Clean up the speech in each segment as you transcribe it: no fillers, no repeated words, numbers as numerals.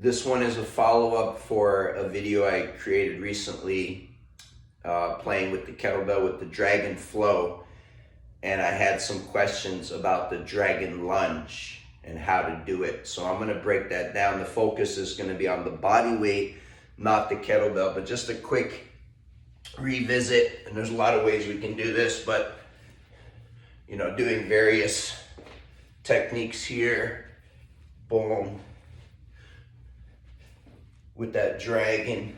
This one is a follow-up for a video I created recently playing with the kettlebell with the Dragon Flow. And I had some questions about the Dragon Lunge and how to do it. So I'm gonna break that down. The focus is gonna be on the body weight, not the kettlebell, but just a quick revisit. And there's a lot of ways we can do this, but you know, doing various techniques here, boom, with that dragon.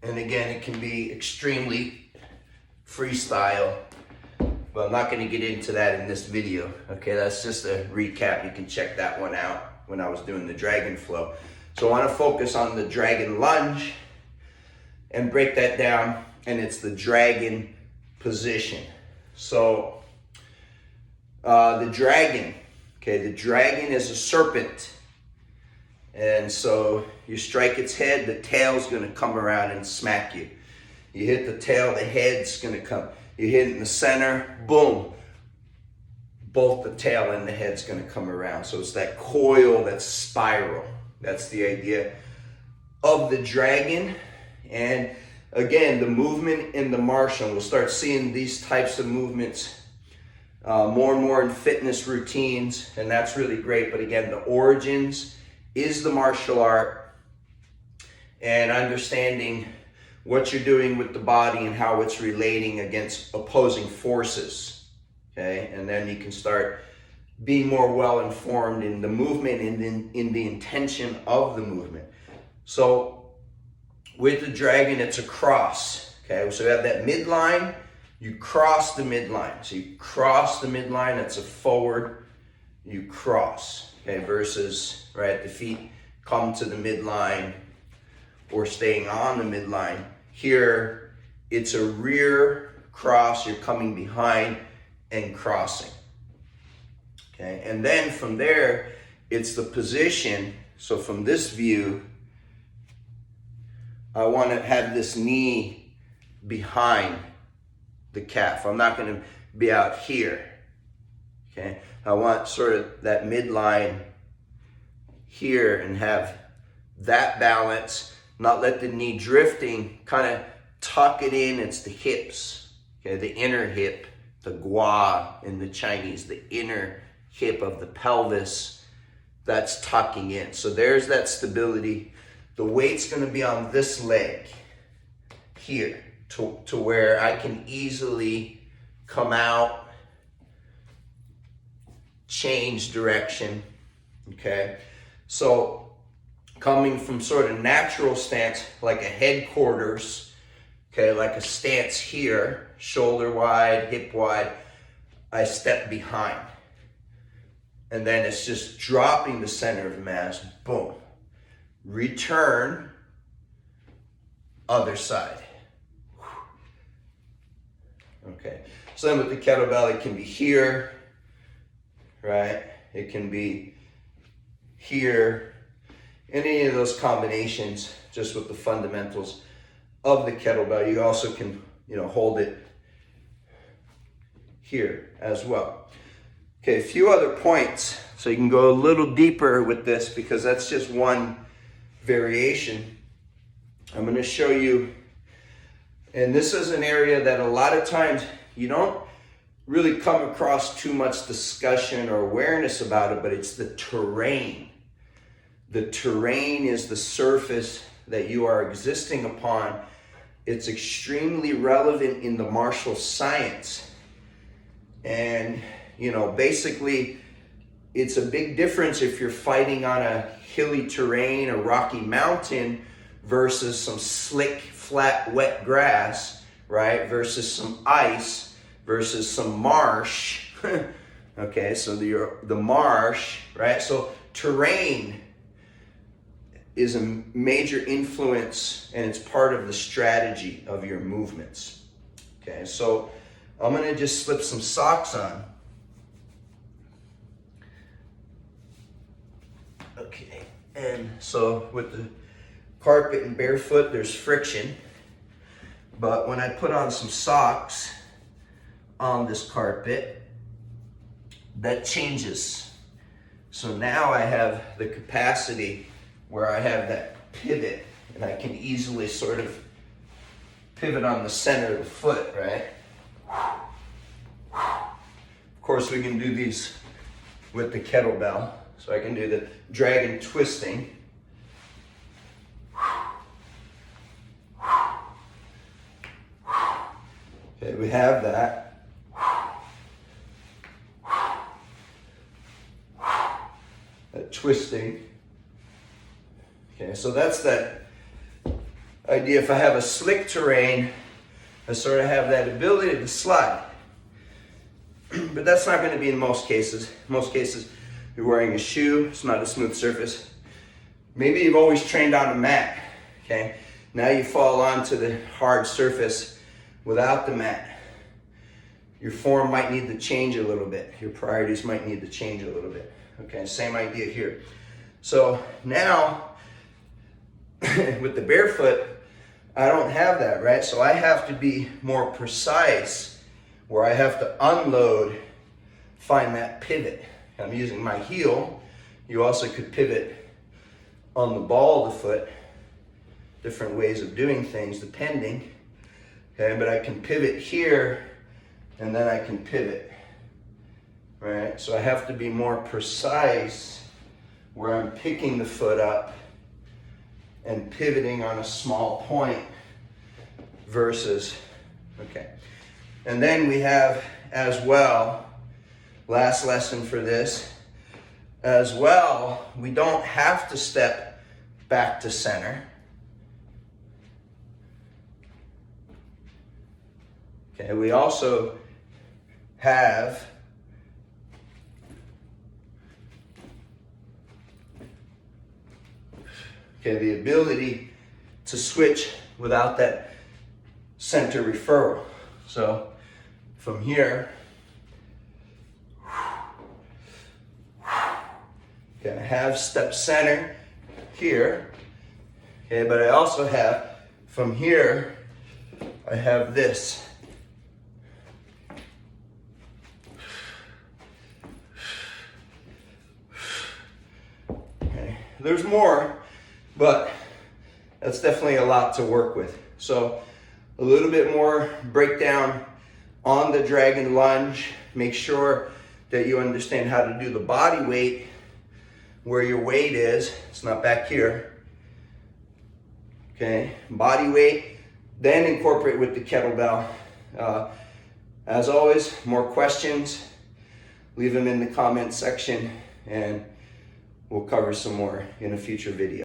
And again, it can be extremely freestyle, but I'm not going to get into that in this video. Okay, that's just a recap. You can check that one out when I was doing the Dragon Flow. So I want to focus on the Dragon Lunge and break that down, and it's the dragon position. So the dragon, okay, the dragon is a serpent. And so you strike its head, the tail's gonna come around and smack you. You hit the tail, the head's gonna come. You hit it in the center, boom. Both the tail and the head's gonna come around. So it's that coil, that spiral. That's the idea of the dragon. And again, the movement in the martial, we'll start seeing these types of movements more and more in fitness routines, and that's really great. But again, the origins is the martial art and understanding what you're doing with the body and how it's relating against opposing forces, okay? And then you can start being more well-informed in the movement and in the intention of the movement. So with the dragon, it's a cross, okay? So you have that midline, you cross the midline. So you cross the midline, that's a forward, you cross. Okay, versus, right, the feet come to the midline or staying on the midline. Here, it's a rear cross, you're coming behind and crossing. Okay, and then from there, it's the position. So from this view, I want to have this knee behind the calf. I'm not going to be out here. Okay, I want sort of that midline here and have that balance, not let the knee drifting, kind of tuck it in. It's the hips, okay, the inner hip, the gua in the Chinese, the inner hip of the pelvis, that's tucking in. So there's that stability. The weight's going to be on this leg here to where I can easily come out, change direction, okay? So coming from sort of natural stance, like a headquarters, okay, like a stance here, shoulder wide, hip wide, I step behind. And then it's just dropping the center of mass, boom. Return, other side. Okay, so then with the kettlebell, it can be here, right? It can be here. Any of those combinations, just with the fundamentals of the kettlebell. You also can, you know, hold it here as well. Okay, a few other points. So you can go a little deeper with this because that's just one variation. I'm going to show you, and this is an area that a lot of times you don't really come across too much discussion or awareness about it, but it's the terrain. The terrain is the surface that you are existing upon. It's extremely relevant in the martial science. And, you know, basically, it's a big difference if you're fighting on a hilly terrain, a rocky mountain, versus some slick, flat, wet grass, right? Versus some ice, versus some marsh. Okay, so the marsh, right? So terrain is a major influence, and it's part of the strategy of your movements. Okay, so I'm gonna just slip some socks on. Okay, and so with the carpet and barefoot, there's friction. But when I put on some socks on this carpet, that changes So now I have the capacity where I have that pivot, and I can easily sort of pivot on the center of the foot, right? Of course, we can do these with the kettlebell. So I can do the dragon twisting. Okay, we have that. That twisting. Okay, so that's that idea. If I have a slick terrain, I sort of have that ability to slide. But that's not going to be in most cases. In most cases, you're wearing a shoe, it's not a smooth surface. Maybe you've always trained on a mat, okay? Now you fall onto the hard surface without the mat. Your form might need to change a little bit. Your priorities might need to change a little bit. Okay, same idea here. So now, with the barefoot, I don't have that, right? So I have to be more precise where I have to unload, find that pivot. I'm using my heel. You also could pivot on the ball of the foot. Different ways of doing things depending. Okay, but I can pivot here and then I can pivot. Right? So I have to be more precise where I'm picking the foot up and pivoting on a small point versus, okay. And then we have as well, last lesson for this, as well, we don't have to step back to center. Okay, we also have the ability to switch without that center referral. So from here, okay, I have step center here, okay, but I also have from here, I have this. Okay, there's more, but that's definitely a lot to work with. So a little bit more breakdown on the dragon lunge. Make sure that you understand how to do the body weight, where your weight is. It's not back here. Okay, body weight, then incorporate with the kettlebell. As always, more questions, leave them in the comment section and we'll cover some more in a future video.